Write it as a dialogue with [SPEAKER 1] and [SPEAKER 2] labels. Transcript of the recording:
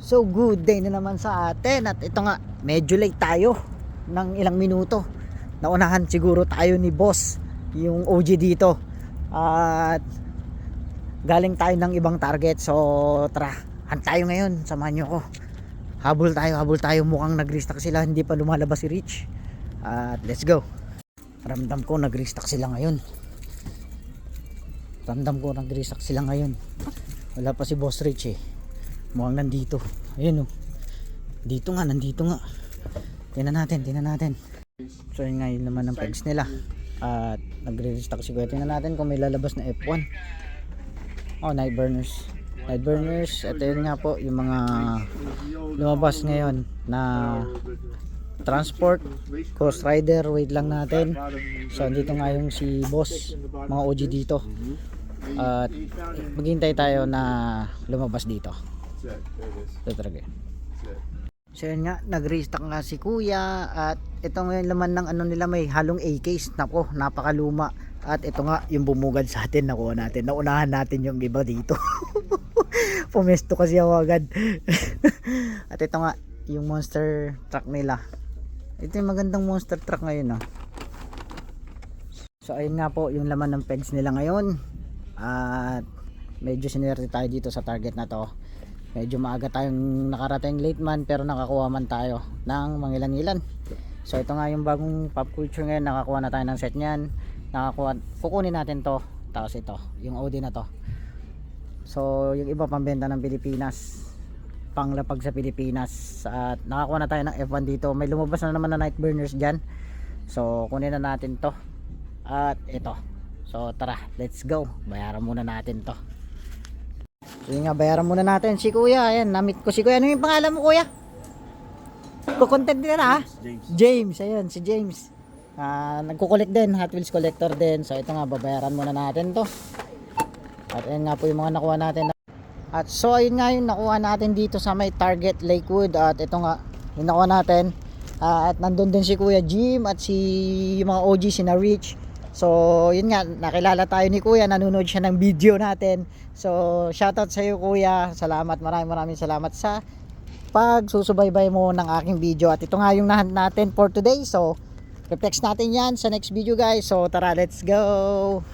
[SPEAKER 1] So good day na naman sa atin. At ito nga, medyo late tayo ng ilang minuto. Naunahan siguro tayo ni boss, yung OG dito. At galing tayo ng ibang target. So tara, han tayo ngayon. Samahan nyo ko. Habol tayo. Mukhang nag-restock sila, hindi pa lumalabas si Rich. At let's go. Ramdam ko nag-restock sila ngayon. Wala pa si Boss Rich eh. Mukhang nandito. Ayun oh. Nandito nga. Tingnan natin. So yun nga yun naman ang pegs nila. At nagre-restock siguro. Tingnan natin kung may lalabas na F1. Oh, night burners. Ito yun nga po yung mga lumabas ngayon na transport, Ghost Rider. Wait lang natin. So dito nga yung si boss, mga OG dito. At maghintay tayo na lumabas dito. Ito talaga. So yun nga, nag-restock nga si kuya. At ito ngayon laman ng ano nila, may halong A-case. Nako, napakaluma. At ito nga yung bumugad sa atin, nakuha natin. Naunahan natin yung iba dito. Pumesto kasi ako agad. At ito nga yung monster truck nila. Ito yung magandang monster truck ngayon So ayun nga po yung laman ng pegs nila ngayon. At medyo sinerte tayo dito sa target na to. Medyo maaga tayong nakarating, late man, pero nakakuha man tayo ng mangilan-ilan. So ito nga yung bagong pop culture ngayon. Nakakuha na tayo ng set nyan. Kukunin natin to. Tapos ito yung Audi na to. So yung iba pambenta ng Pilipinas, panglapag sa Pilipinas. At nakakuha na tayo ng F1 dito. May lumabas na naman na night burners dyan. So kunin na natin to. At ito. So tara, let's go. Bayaran muna natin to. So yun nga, bayaran muna natin si kuya. Ayan, namit ko si kuya. Ano yung pangalan mo kuya? Kukontent din na ha? James. Ayun, si James. Nagkukulik din, Hot Wheels collector din. So ito nga, babayaran muna natin to. At ayun nga po yung mga nakuha natin. At so ayun nga yung nakuha natin dito sa may Target Lakewood. At ito nga yung nakuha natin. At nandun din si Kuya Jim at si yung mga OG, si na Rich. So yun nga, nakilala tayo ni Kuya, nanonood siya ng video natin. So shoutout sa iyo Kuya. Salamat, maraming salamat sa pagsusubaybay mo ng aking video. At ito nga yung nahan natin for today. So reflex natin yan sa next video guys. So tara, let's go.